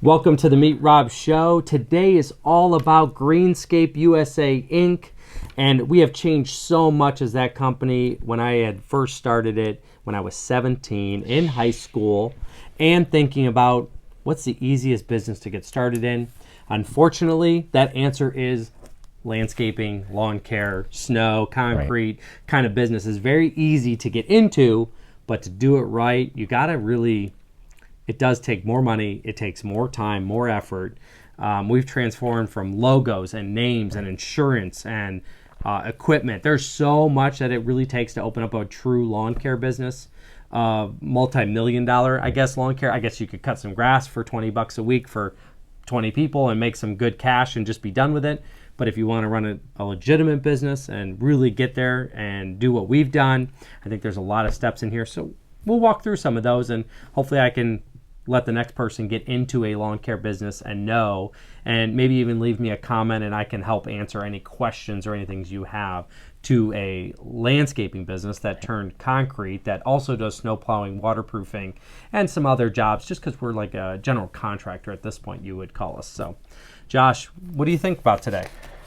Welcome to the Meet Rob Show. Today is all about Greenscape USA Inc. And we have changed so much as that company when I had first started it when I was 17 in high school and thinking about what's the easiest business to get started in. Unfortunately, that answer is landscaping, lawn care, snow, concrete kind of business is very easy to get into, but to do it right, you got to really... It does take more money. It takes more time, more effort. We've transformed from logos and names and insurance and equipment. There's so much that it really takes to open up a true lawn care business. Multi-million-dollar, I guess, lawn care. I guess you could cut some grass for $20 a week for 20 people and make some good cash and just be done with it. But if you want to run a legitimate business and really get there and do what we've done, I think there's a lot of steps in here. So we'll walk through some of those, and hopefully I can let the next person get into a lawn care business and know, and maybe even leave me a comment and I can help answer any questions or anything you have to a landscaping business that turned concrete that also does snow plowing, waterproofing, and some other jobs, just because we're like a general contractor at this point, you would call us. So, Josh, what do you think about today?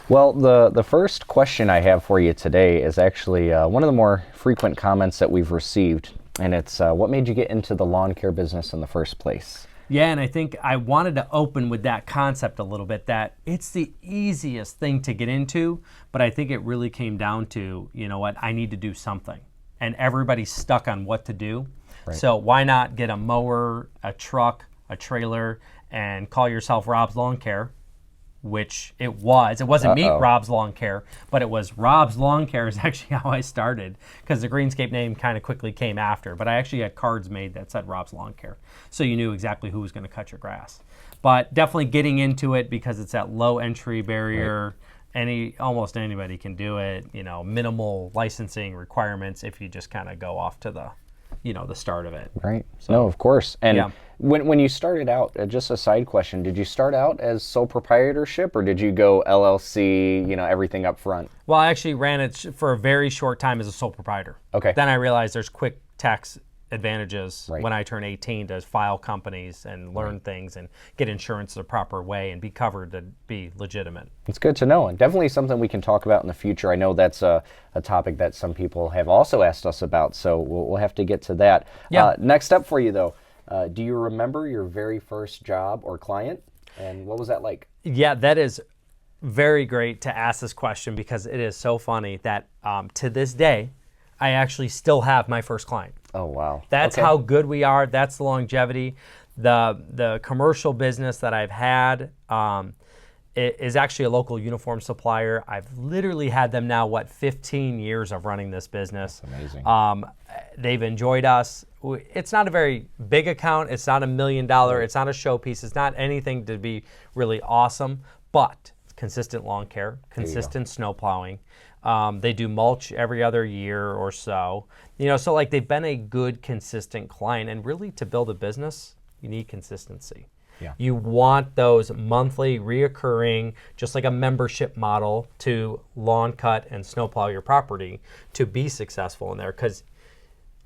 Well, the first question I have for you today is actually one of the more frequent comments that we've received. And it's what made you get into the lawn care business in the first place? Yeah, and I think I wanted to open with that concept a little bit, that it's the easiest thing to get into, but I think it really came down to, you know what, I need to do something. And everybody's stuck on what to do. Right. So why not get a mower, a truck, a trailer, and call yourself Rob's Lawn Care? Which it was. It wasn't Meet Rob's Lawn Care, but it was Rob's Lawn Care is actually how I started, because the Greenscape name kind of quickly came after. But I actually had cards made that said Rob's Lawn Care, so you knew exactly who was going to cut your grass. But definitely getting into it because it's that low entry barrier. Right. Almost anybody can do it. You know, minimal licensing requirements if you just kind of go off to the start of it. Right. So, no, of course. And when you started out, just a side question, did you start out as sole proprietorship or did you go LLC, everything up front? Well, I actually ran it for a very short time as a sole proprietor. Okay. Then I realized there's quick tax advantages when I turn 18 to file companies and learn things and get insurance the proper way and be covered to be legitimate. It's good to know, and definitely something we can talk about in the future. I know that's a topic that some people have also asked us about, so we'll have to get to that. Yeah. Next up for you, though, do you remember your very first job or client, and what was that like? Yeah, that is very great to ask this question, because it is so funny that to this day, I actually still have my first client. Oh, wow. That's how good we are. That's the longevity. The commercial business that I've had is actually a local uniform supplier. I've literally had them now, 15 years of running this business. That's amazing. They've enjoyed us. It's not a very big account. It's not $1 million. It's not a showpiece. It's not anything to be really awesome, but consistent lawn care, consistent snow plowing. They do mulch every other year or so. So like they've been a good, consistent client. And really, to build a business, you need consistency. Yeah. You want those monthly, reoccurring, just like a membership model to lawn cut and snow plow your property to be successful in there. Because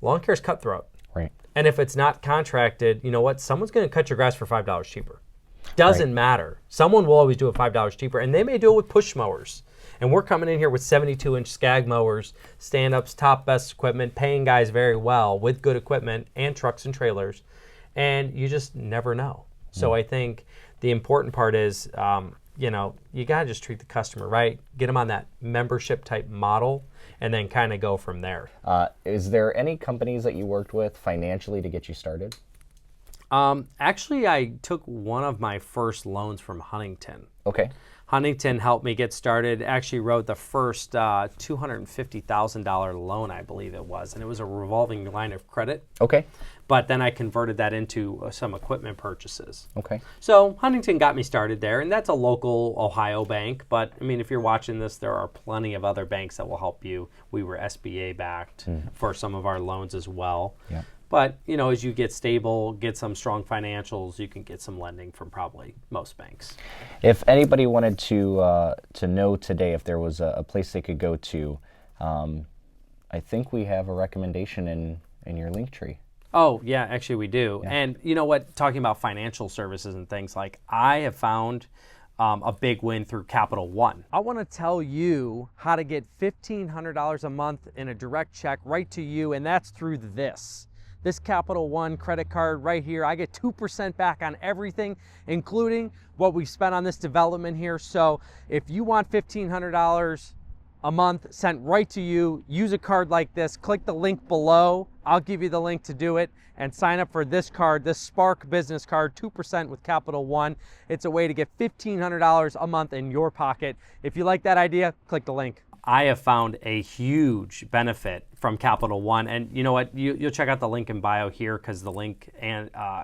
lawn care is cutthroat. Right. And if it's not contracted, you know what? Someone's going to cut your grass for $5 cheaper. Doesn't matter. Someone will always do it $5 cheaper, and they may do it with push mowers. And we're coming in here with 72-inch Skag mowers, stand-ups, top best equipment, paying guys very well with good equipment and trucks and trailers, and you just never know. So I think the important part is, you got to just treat the customer right, get them on that membership type model, and then kind of go from there. Is there any companies that you worked with financially to get you started? Actually, I took one of my first loans from Huntington. Okay. Huntington helped me get started, actually wrote the first $250,000 loan, I believe it was, and it was a revolving line of credit. Okay. But then I converted that into some equipment purchases. Okay. So Huntington got me started there, and that's a local Ohio bank. But, I mean, if you're watching this, there are plenty of other banks that will help you. We were SBA backed for some of our loans as well. Yeah. But, as you get stable, get some strong financials, you can get some lending from probably most banks. If anybody wanted to know today if there was a place they could go to, I think we have a recommendation in your link tree. Oh, yeah, actually we do. Yeah. And you know what, talking about financial services and things, like I have found a big win through Capital One. I want to tell you how to get $1,500 a month in a direct check right to you, and that's through this Capital One credit card right here. I get 2% back on everything, including what we spent on this development here. So if you want $1,500 a month sent right to you, use a card like this, click the link below. I'll give you the link to do it and sign up for this card, this Spark business card, 2% with Capital One. It's a way to get $1,500 a month in your pocket. If you like that idea, click the link. I have found a huge benefit from Capital One, and you know what? You'll check out the link in bio here because the link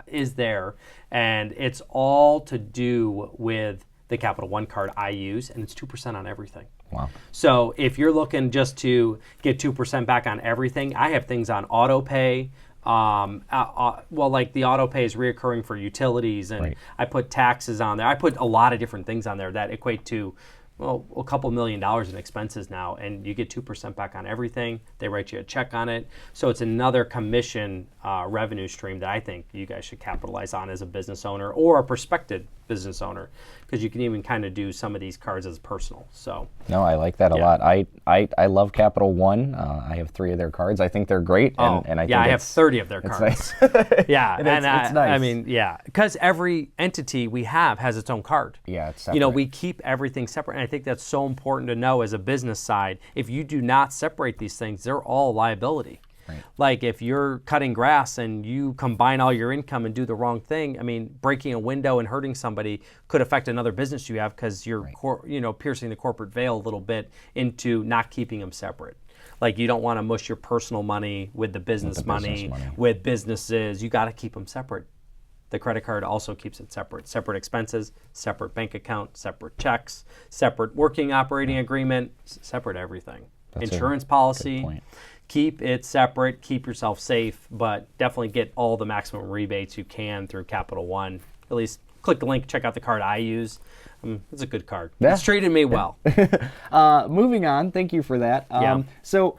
is there, and it's all to do with the Capital One card I use, and it's 2% on everything. Wow. So if you're looking just to get 2% back on everything, I have things on auto pay. Like the auto pay is reoccurring for utilities, and Right. I put taxes on there. I put a lot of different things on there that equate to, well, a couple $1 million in expenses now, and you get 2% back on everything. They write you a check on it. So it's another commission revenue stream that I think you guys should capitalize on as a business owner or a prospective business owner, because you can even kind of do some of these cards as personal. So No, I like that a Yeah. lot. I love Capital One. I have 3 of their cards. I think they're great, and I think I have 30 of their it's cards. nice. Yeah, And and it's nice. I mean, yeah, because every entity we have has its own card. Yeah, it's You know, separate. we keep everything separate, and I think that's so important to know as a business side. If you do not separate these things, they're all liability. Right. Like if you're cutting grass and you combine all your income and do the wrong thing, I mean, breaking a window and hurting somebody could affect another business you have because you're, piercing the corporate veil a little bit into not keeping them separate. Like you don't want to mush your personal money with the business money, with businesses. You got to keep them separate. The credit card also keeps it separate. Separate expenses, separate bank account, separate checks, separate working operating agreement, separate everything. That's a Insurance good policy. point. Keep it separate, keep yourself safe, but definitely get all the maximum rebates you can through Capital One. At least click the link, check out the card I use. It's a good card. Yeah. It's treated me well. Moving on, thank you for that. Yeah. So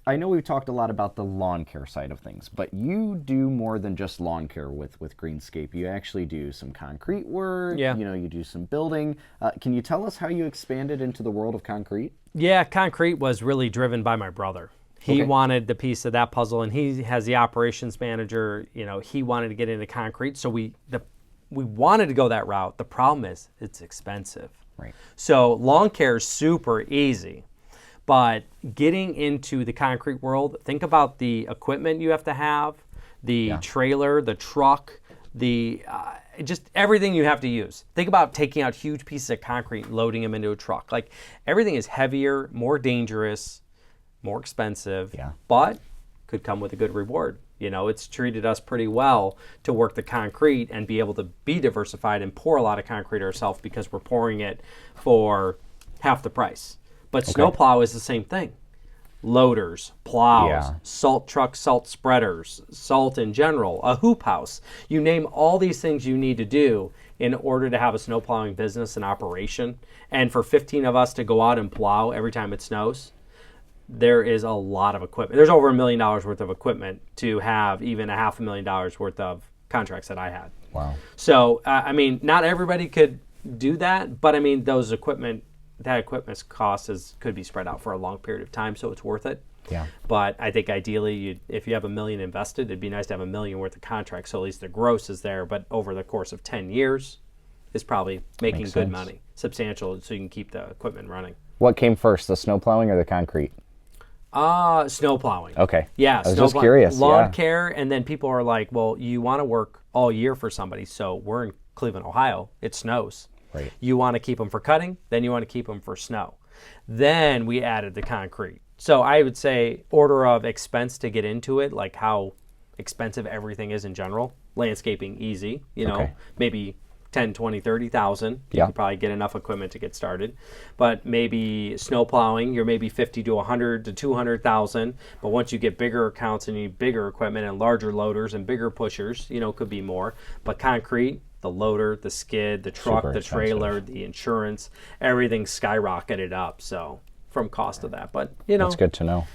I know we've talked a lot about the lawn care side of things, but you do more than just lawn care with Greenscape. You actually do some concrete work. Yeah. You do some building. Can you tell us how you expanded into the world of concrete? Yeah, concrete was really driven by my brother. He Okay. wanted the piece of that puzzle, and he has the operations manager. You know, he wanted to get into concrete, so we wanted to go that route. The problem is it's expensive. Right. So lawn care is super easy, but getting into the concrete world, think about the equipment you have to have, the trailer, the truck, just everything you have to use. Think about taking out huge pieces of concrete and loading them into a truck. Like everything is heavier, more dangerous, more expensive, but could come with a good reward. You know, it's treated us pretty well to work the concrete and be able to be diversified and pour a lot of concrete ourselves because we're pouring it for half the price. But snowplow is the same thing. Loaders, plows, salt trucks, salt spreaders, salt in general, a hoop house. You name all these things you need to do in order to have a snow plowing business and operation. And for 15 of us to go out and plow every time it snows, there is a lot of equipment. There's over $1 million worth of equipment to have even $500,000 worth of contracts that I had. Wow. So, I mean, not everybody could do that, but I mean, that equipment's cost could be spread out for a long period of time, so it's worth it. Yeah. But I think ideally, if you have $1 million invested, it'd be nice to have $1 million worth of contracts, so at least the gross is there. But over the course of 10 years, is probably making Makes good sense. money, substantial, so you can keep the equipment running. What came first, the snow plowing or the concrete? Snow plowing. Okay. Yeah, I was just curious. Lawn care, and then people are like, well, you want to work all year for somebody, so we're in Cleveland, Ohio. It snows. Right. You want to keep them for cutting, then you want to keep them for snow. Then we added the concrete. So I would say order of expense to get into it, like how expensive everything is in general. Landscaping, easy, maybe 10, 20, 30,000. You could probably get enough equipment to get started. But maybe snow plowing, you're maybe 50 to 100 to 200,000. But once you get bigger accounts and you need bigger equipment and larger loaders and bigger pushers, could be more. But concrete, the loader, the skid, the truck, Super the trailer, expensive. the insurance, everything skyrocketed up. So from cost of that, but that's good to know.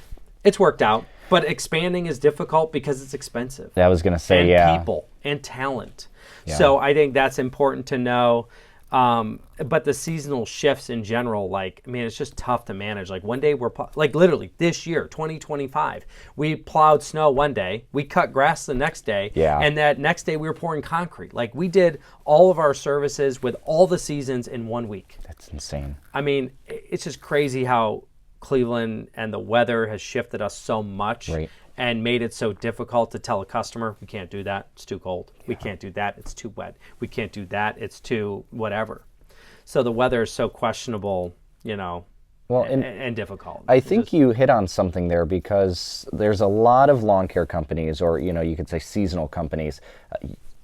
It's worked out, but expanding is difficult because it's expensive. I was going to say, and people and talent. Yeah. So I think that's important to know. But the seasonal shifts in general, like, I mean, it's just tough to manage. Like one day like literally this year, 2025, we plowed snow one day, we cut grass the next day, and that next day we were pouring concrete. Like we did all of our services with all the seasons in 1 week. That's insane. I mean, it's just crazy how Cleveland and the weather has shifted us so much. Right. And made it so difficult to tell a customer, we can't do that, it's too cold. We can't do that, it's too wet. We can't do that, it's too whatever. So the weather is so questionable, and difficult. I think you hit on something there, because there's a lot of lawn care companies, or, you could say seasonal companies.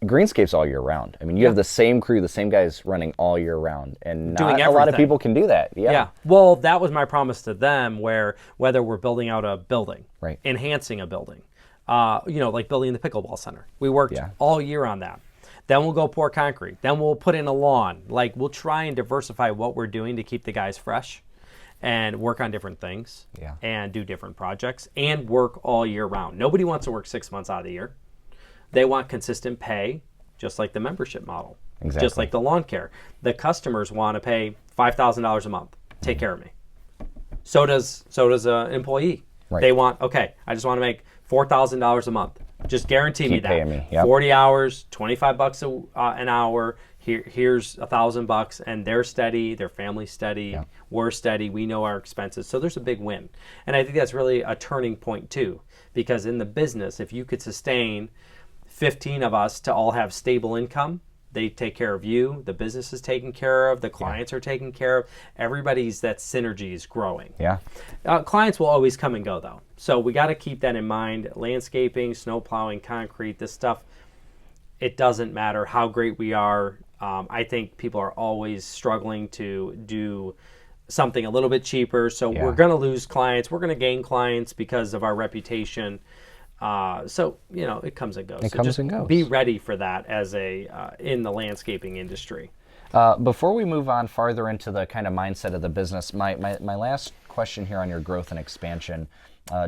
Greenscape's all year round. I mean, you have the same crew, the same guys running all year round, and not a lot of people can do that. Yeah. Well, that was my promise to them, where whether we're building out a building, enhancing a building, like building the pickleball center. We worked all year on that. Then we'll go pour concrete. Then we'll put in a lawn. Like we'll try and diversify what we're doing to keep the guys fresh and work on different things and do different projects and work all year round. Nobody wants to work 6 months out of the year. They want consistent pay, just like the membership model, just like the lawn care. The customers want to pay $5,000 a month. Take care of me. So does an employee. Right. They want, I just want to make $4,000 a month. Just guarantee me that. Paying me. Yep. 40 hours, $25 an hour. Here's $1,000, and they're steady. Their family's steady. Yep. We're steady. We know our expenses. So there's a big win, and I think that's really a turning point too, because in the business, if you could sustain 15 of us to all have stable income, they take care of you, the business is taken care of, the clients are taken care of, everybody's, that synergy is growing. Yeah. Clients will always come and go though. So we got to keep that in mind. Landscaping, snow plowing, concrete, this stuff, it doesn't matter how great we are. I think people are always struggling to do something a little bit cheaper. So we're going to lose clients. We're going to gain clients because of our reputation. So it comes and goes. It comes and goes. Be ready for that as in the landscaping industry. Before we move on farther into the kind of mindset of the business, my last question here on your growth and expansion,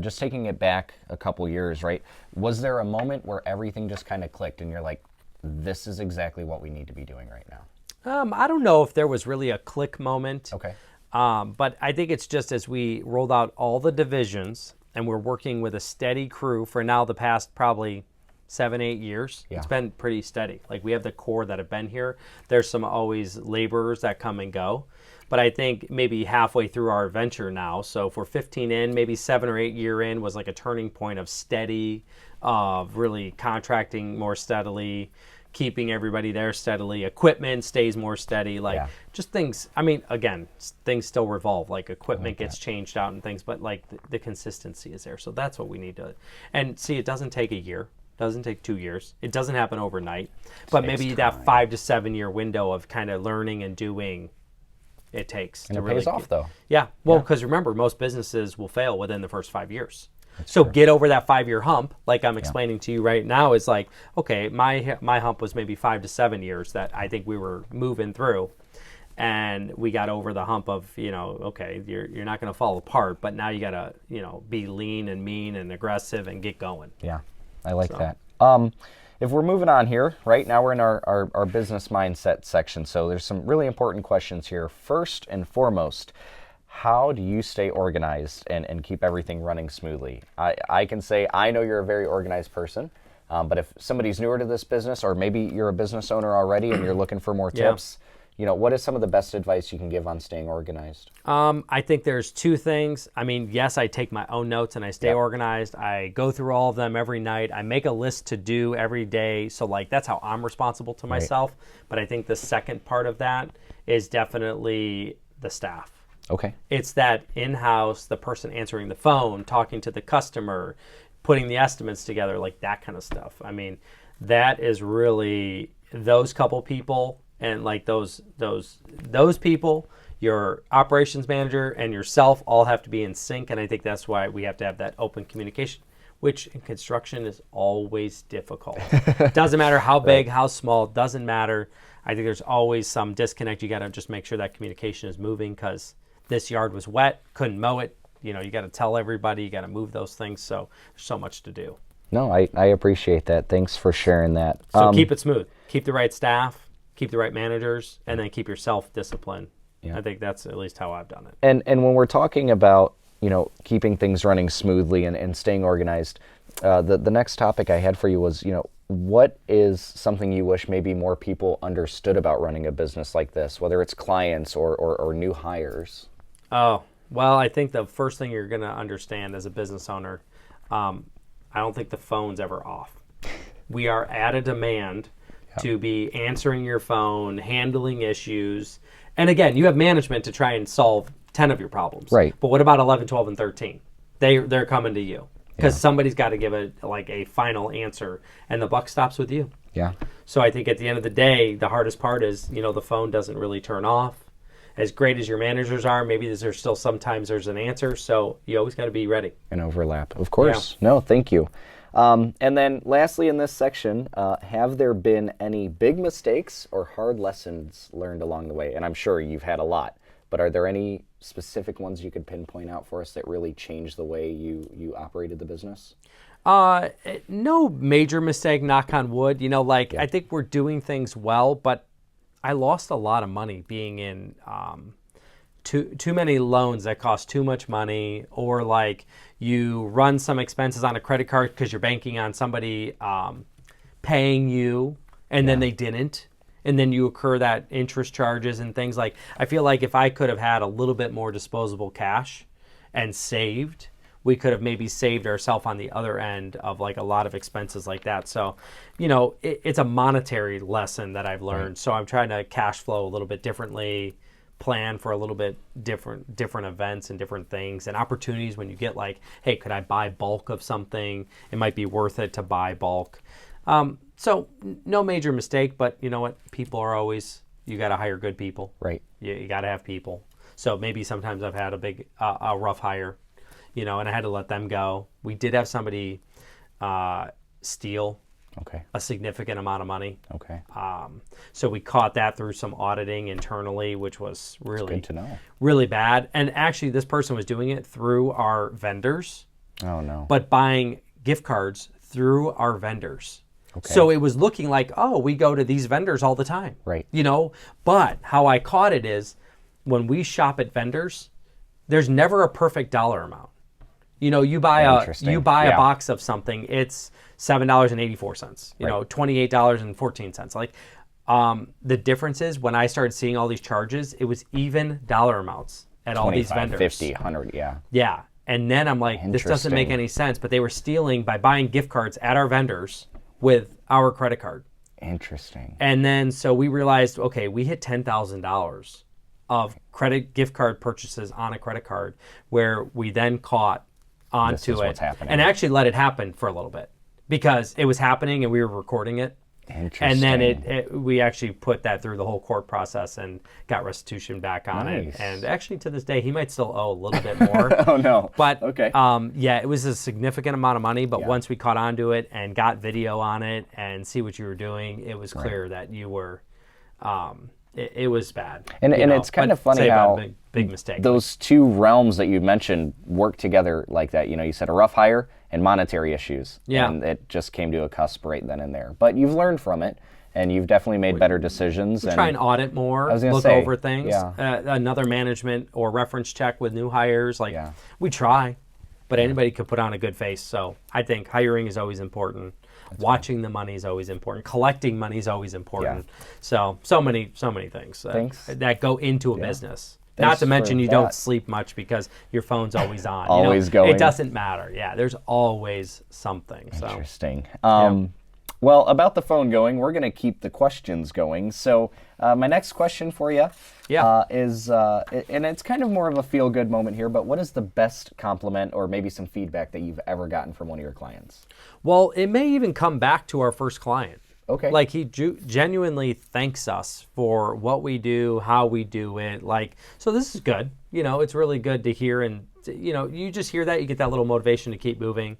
just taking it back a couple years, right? Was there a moment where everything just kind of clicked and you're like, this is exactly what we need to be doing right now? I don't know if there was really a click moment. Okay. But I think it's just as we rolled out all the divisions, and we're working with a steady crew for now the past probably 7-8 years. Yeah. It's been pretty steady. Like we have the core that have been here. There's some always laborers that come and go. But I think maybe halfway through our venture now, so if we're 15 in, maybe 7 or 8 year in was like a turning point of steady, of really contracting more steadily, keeping everybody there steadily, equipment stays more steady, just things. I mean, again, things still revolve, like equipment gets changed out and things, but like the consistency is there. So that's what we need to, and see, it doesn't take a year, doesn't take 2 years, it doesn't happen overnight, but maybe that 5 to 7 year window of kind of learning and doing, it takes. And it pays off though. Yeah, well, because remember, most businesses will fail within the first 5 years. So get over that 5-year hump, like I'm explaining to you right now, is like, okay, my hump was maybe 5 to 7 years that I think we were moving through, and we got over the hump of, okay, you're not going to fall apart, but now you got to, be lean and mean and aggressive and get going. Yeah, I like that. If we're moving on here, right now we're in our business mindset section, so there's some really important questions here. First and foremost, how do you stay organized and keep everything running smoothly? I can say I know you're a very organized person, but if somebody's newer to this business, or maybe you're a business owner already and you're looking for more tips, what is some of the best advice you can give on staying organized? I think there's 2 things. I mean, yes, I take my own notes and I stay organized. I go through all of them every night. I make a list to do every day. So like that's how I'm responsible to myself. But I think the second part of that is definitely the staff. Okay. It's that in-house, the person answering the phone, talking to the customer, putting the estimates together, like that kind of stuff. I mean, that is really those couple people, and like those people, your operations manager and yourself all have to be in sync. And I think that's why we have to have that open communication, which in construction is always difficult. Doesn't matter how big, how small, doesn't matter. I think there's always some disconnect. You got to just make sure that communication is moving, because this yard was wet, couldn't mow it, you got to tell everybody, you got to move those things. So there's so much to do. No, I appreciate that. Thanks for sharing that. So keep it smooth. Keep the right staff, keep the right managers, and then keep yourself disciplined. I think that's at least how I've done it. And when we're talking about, keeping things running smoothly and staying organized, the next topic I had for you was, what is something you wish maybe more people understood about running a business like this, whether it's clients or new hires? Oh, well, I think the first thing you're going to understand as a business owner, I don't think the phone's ever off. We are at a demand to be answering your phone, handling issues. And again, you have management to try and solve 10 of your problems. Right. But what about 11, 12, and 13? They're coming to you. Because somebody's got to give a final answer, and the buck stops with you. Yeah. So I think at the end of the day, the hardest part is, the phone doesn't really turn off. As great as your managers are, maybe there's still sometimes there's an answer. So you always got to be ready. An overlap, of course. Yeah. No, thank you. And then lastly in this section, have there been any big mistakes or hard lessons learned along the way? And I'm sure you've had a lot, but are there any specific ones you could pinpoint out for us that really changed the way you operated the business? No major mistake, knock on wood. I think we're doing things well, but I lost a lot of money being in too many loans that cost too much money, or you run some expenses on a credit card because you're banking on somebody paying you and then they didn't. And then you incur that interest charges and things I feel like if I could have had a little bit more disposable cash and saved, we could have maybe saved ourselves on the other end of a lot of expenses like that. So, it's a monetary lesson that I've learned. Right. So I'm trying to cash flow a little bit differently, plan for a little bit different events and different things and opportunities when you get hey, could I buy bulk of something? It might be worth it to buy bulk. So no major mistake, but you know what? People are always, you got to hire good people. Right. You got to have people. So maybe sometimes I've had a rough hire, and I had to let them go. We did have somebody steal a significant amount of money. Okay. So we caught that through some auditing internally, which was really good to know. Really bad. And actually, this person was doing it through our vendors. Oh no. But buying gift cards through our vendors. Okay. So it was looking like, we go to these vendors all the time. Right. But how I caught it is when we shop at vendors, there's never a perfect dollar amount. You buy a box of something, it's $7.84. $28.14. The difference is when I started seeing all these charges, it was even dollar amounts at all these vendors. 50, 100, yeah. Yeah. And then I'm like, this doesn't make any sense. But they were stealing by buying gift cards at our vendors with our credit card. Interesting. And then so we realized, okay, we hit $10,000 of credit gift card purchases on a credit card, where we then caught onto it and actually let it happen for a little bit because it was happening and we were recording it. Interesting. And then we actually put that through the whole court process and got restitution back on it. And actually to this day, he might still owe a little bit more. Oh no. But okay. It was a significant amount of money, but once we caught onto it and got video on it and see what you were doing, it was clear that you were, it was bad. And it's kind of funny how big mistake. Those two realms that you mentioned work together like that. You said a rough hire and monetary issues. Yeah. And it just came to a cusp right then and there. But you've learned from it, and you've definitely made better decisions. We try and audit more, look over things. Yeah. Another management or reference check with new hires. We try, but anybody could put on a good face. So I think hiring is always important. Watching the money is always important. Collecting money is always important. Yeah. So many things that go into a business. Not to mention you don't sleep much because your phone's always on. Always going. It doesn't matter. Yeah, there's always something. Interesting. Well, about the phone going, we're going to keep the questions going. So my next question for you is, and it's kind of more of a feel-good moment here, but what is the best compliment or maybe some feedback that you've ever gotten from one of your clients? Well, it may even come back to our first client. Okay. He genuinely thanks us for what we do, how we do it. So this is good. It's really good to hear. And, you just hear that, you get that little motivation to keep moving.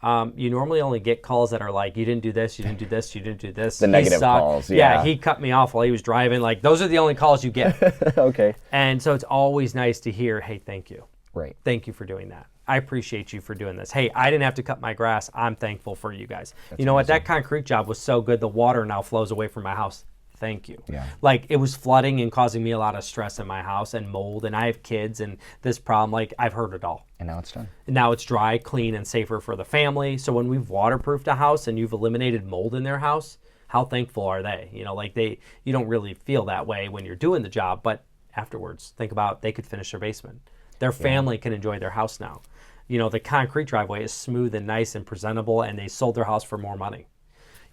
You normally only get calls that are you didn't do this, you didn't do this, you didn't do this. The negative calls, yeah. He cut me off while he was driving. Those are the only calls you get. Okay. And so it's always nice to hear, hey, thank you. Right. Thank you for doing that. I appreciate you for doing this. Hey, I didn't have to cut my grass. I'm thankful for you guys. You know what? That concrete job was so good. The water now flows away from my house. Thank you. Yeah. Like, it was flooding and causing me a lot of stress in my house and mold, and I have kids and this problem. Like, I've heard it all. And now it's done. And now it's dry, clean, and safer for the family. So when we've waterproofed a house and you've eliminated mold in their house, how thankful are they? You know, like you don't really feel that way when you're doing the job, but afterwards, think about they could finish their basement. Their family can enjoy their house now. You know, the concrete driveway is smooth and nice and presentable, and they sold their house for more money.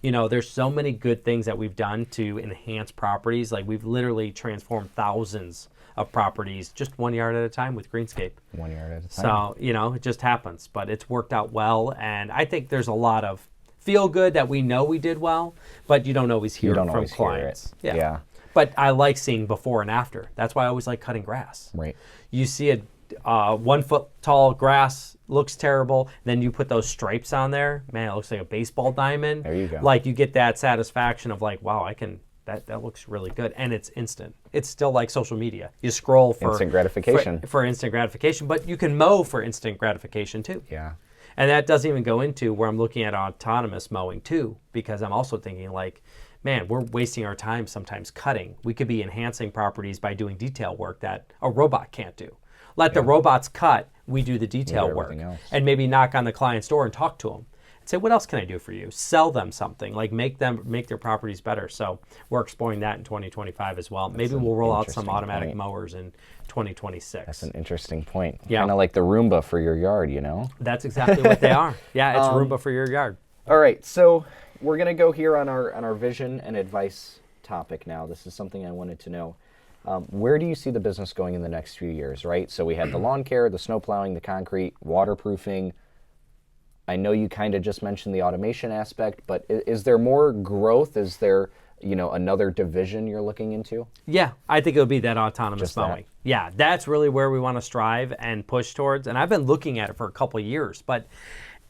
You know, there's so many good things that we've done to enhance properties. Like, we've literally transformed thousands of properties just 1 yard at a time with Greenscape. 1 yard at a time. So, you know, it just happens, but it's worked out well. And I think there's a lot of feel good that we know we did well, but you don't always hear it from clients. Yeah. But I like seeing before and after. That's why I always like cutting grass. Right. You see a 1 foot tall grass looks terrible, then you put those stripes on there, man, it looks like a baseball diamond. There you go. Like, you get that satisfaction of like, wow, that looks really good, and it's instant. It's still like social media. You scroll for instant gratification. For instant gratification, but you can mow for instant gratification too. Yeah. And that doesn't even go into where I'm looking at autonomous mowing too, because I'm also thinking like, man, we're wasting our time sometimes cutting. We could be enhancing properties by doing detail work that a robot can't do. Let the robots cut, we do the detail work. And maybe knock on the client's door and talk to them. And say, what else can I do for you? Sell them something, like make their properties better. So we're exploring that in 2025 as well. Maybe we'll roll out some automatic mowers in 2026. That's an interesting point. Yeah. Kind of like the Roomba for your yard, you know? That's exactly what they are. Yeah, it's Roomba for your yard. All right, so we're going to go here on our vision and advice topic now. This is something I wanted to know. Where do you see the business going in the next few years, right? So we had the lawn care, the snow plowing, the concrete, waterproofing. I know you kind of just mentioned the automation aspect, but is there more growth? Is there, another division you're looking into? Yeah, I think it would be that autonomous Just mowing. that? Yeah, that's really where we want to strive and push towards. And I've been looking at it for a couple of years, but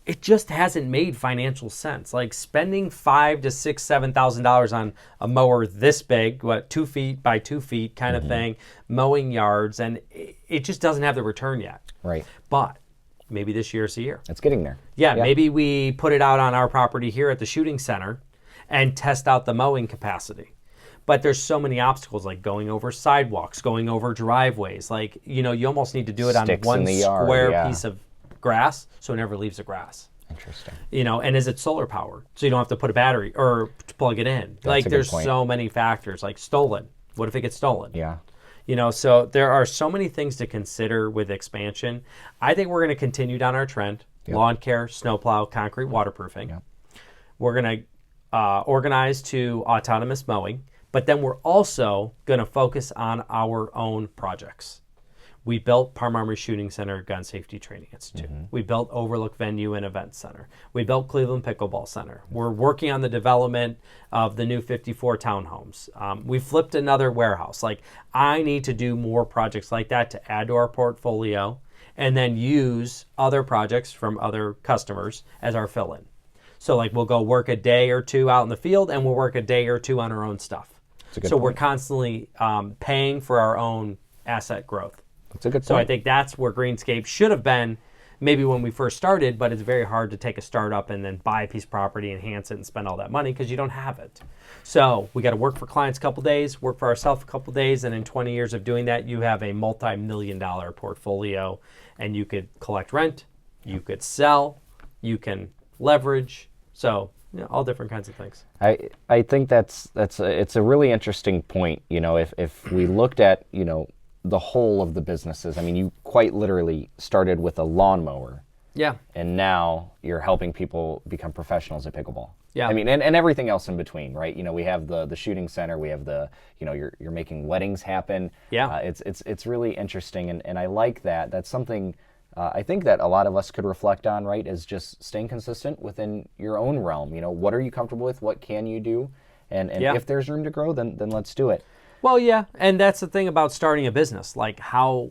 it just hasn't made financial sense. Like, spending $5,000 to $6,000, $7,000 on a mower this big, 2 feet by 2 feet kind of thing, mowing yards, and it just doesn't have the return yet. Right. But maybe this year's the year. It's getting there. Yeah, maybe we put it out on our property here at the shooting center and test out the mowing capacity. But there's so many obstacles, like going over sidewalks, going over driveways. Like, you almost need to do it on Sticks one in the yard, square piece of grass so it never leaves the grass. Interesting. And is it solar powered? So you don't have to put a battery or plug it in. That's a good there's point. so many factors, like stolen. What if it gets stolen? Yeah. So there are so many things to consider with expansion. I think we're going to continue down our trend. Lawn care, snowplow, concrete waterproofing. Yep. We're going to organize to autonomous mowing, but then we're also going to focus on our own projects. We built Palm Armory Shooting Center Gun Safety Training Institute. We built Overlook Venue and Event Center. We built Cleveland Pickleball Center. We're working on the development of the new 54 townhomes. We flipped another warehouse. Like, I need to do more projects like that to add to our portfolio and then use other projects from other customers as our fill-in. So, like, we'll go work a day or two out in the field and we'll work a day or two on our own stuff. So we're constantly paying for our own asset growth. That's a good point. So I think that's where Greenscape should have been maybe when we first started, but it's very hard to take a startup and then buy a piece of property, enhance it, and spend all that money because you don't have it. So we got to work for clients a couple days, work for ourselves a couple days, and in 20 years of doing that, you have a multi-million-dollar portfolio, and you could collect rent, you could sell, you can leverage, so all different kinds of things. I think it's a really interesting point. If we looked at the whole of the businesses. I mean, you quite literally started with a lawnmower. Yeah. And now you're helping people become professionals at pickleball. Yeah. I mean, and everything else in between, right? We have the shooting center, we have you're making weddings happen. Yeah. It's really interesting, and I like that. That's something I think that a lot of us could reflect on, right? Is just staying consistent within your own realm. What are you comfortable with? What can you do? And if there's room to grow, then let's do it. Well, yeah, and that's the thing about starting a business. Like, how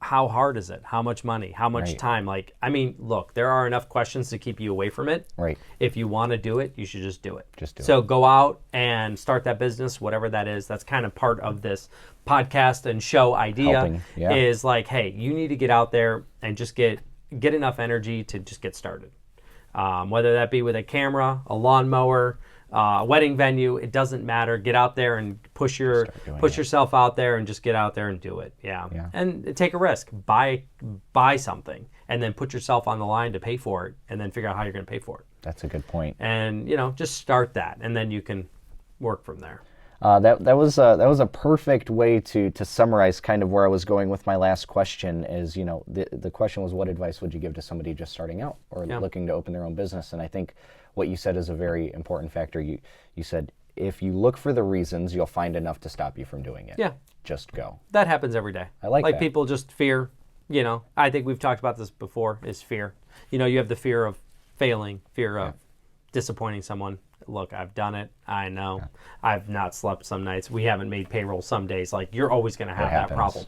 how hard is it? How much money? How much Right. time? Like, I mean, look, there are enough questions to keep you away from it. Right. If you want to do it, you should just do it. Just do So go out and start that business, whatever that is. That's kind of part of this podcast and show idea. Helping, yeah. Is like, hey, you need to get out there and just get enough energy to just get started. Whether that be with a camera, a lawnmower, a wedding venue, it doesn't matter. Get out there and push yourself out there and just get out there and do it. Yeah. And take a risk. Buy something and then put yourself on the line to pay for it and then figure out how you're going to pay for it. That's a good point. And just start that and then you can work from there. That was a perfect way to summarize kind of where I was going with my last question. Is the question was, what advice would you give to somebody just starting out or looking to open their own business? And I think what you said is a very important factor. You said if you look for the reasons, you'll find enough to stop you from doing it. Yeah, just go. That happens every day. I like that. People just fear. I think we've talked about this before. Is fear. You have the fear of failing, fear of disappointing someone. Look, I've done it. I know. Yeah. I've not slept some nights. We haven't made payroll some days. Like, you're always going to have that problem.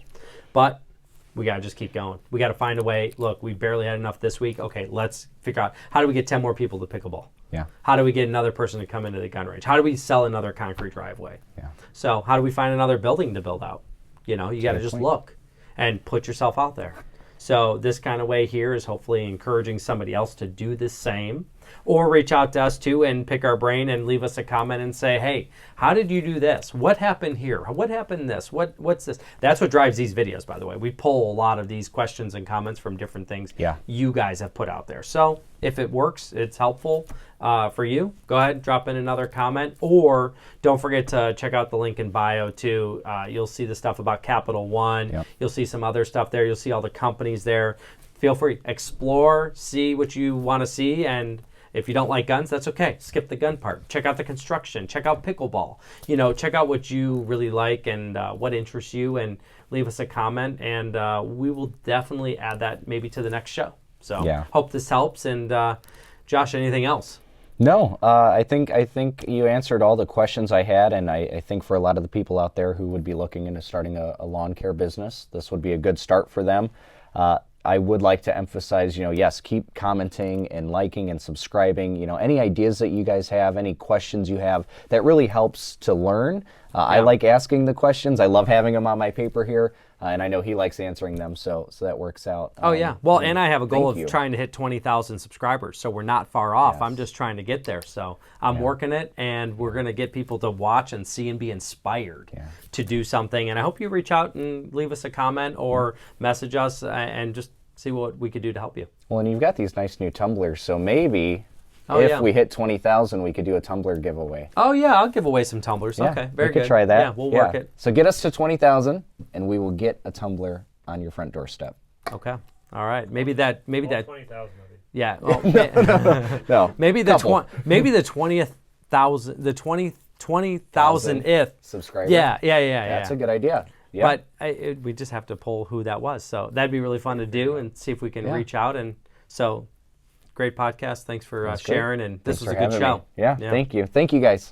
But we got to just keep going. We got to find a way. Look, we barely had enough this week. Okay, let's figure out, how do we get 10 more people to pickleball? Yeah. How do we get another person to come into the gun range? How do we sell another concrete driveway? Yeah. So how do we find another building to build out? You got to just look and put yourself out there. So this kind of way here is hopefully encouraging somebody else to do the same, or reach out to us too and pick our brain and leave us a comment and say, hey, how did you do this? What happened here? What happened this? What's this? That's what drives these videos, by the way. We pull a lot of these questions and comments from different things you guys have put out there. So if it works, it's helpful for you, go ahead and drop in another comment, or don't forget to check out the link in bio too. You'll see the stuff about Capital One. Yep. You'll see some other stuff there. You'll see all the companies there. Feel free, explore, see what you want to see, and if you don't like guns, that's okay. Skip the gun part. Check out the construction. Check out pickleball. Check out what you really like and what interests you, and leave us a comment, and we will definitely add that maybe to the next show. So hope this helps. And Josh, anything else? No, I think you answered all the questions I had, and I think for a lot of the people out there who would be looking into starting a lawn care business, this would be a good start for them. I would like to emphasize, yes, keep commenting and liking and subscribing. Any ideas that you guys have, any questions you have, that really helps to learn. I like asking the questions. I love having them on my paper here, and I know he likes answering them, so that works out. Oh, yeah. Well, and I have a goal of trying to hit 20,000 subscribers, so we're not far off. Yes. I'm just trying to get there. So I'm working it, and we're going to get people to watch and see and be inspired to do something. And I hope you reach out and leave us a comment or message us and just see what we could do to help you. Well, and you've got these nice new tumblers, so maybe if we hit 20,000, we could do a tumbler giveaway. Oh, yeah, I'll give away some tumblers. Yeah, okay, very good. We could try that. Yeah, we'll work it. So get us to 20,000, and we will get a tumbler on your front doorstep. Okay. All right. Maybe that 20,000. Yeah. Well, no. Maybe the 20,000th subscriber. Yeah. That's a good idea. Yeah. But we just have to pull who that was. So that'd be really fun to do and see if we can reach out. And so, great podcast. Thanks for sharing. And this was a good show. Yeah. Thank you. Thank you, guys.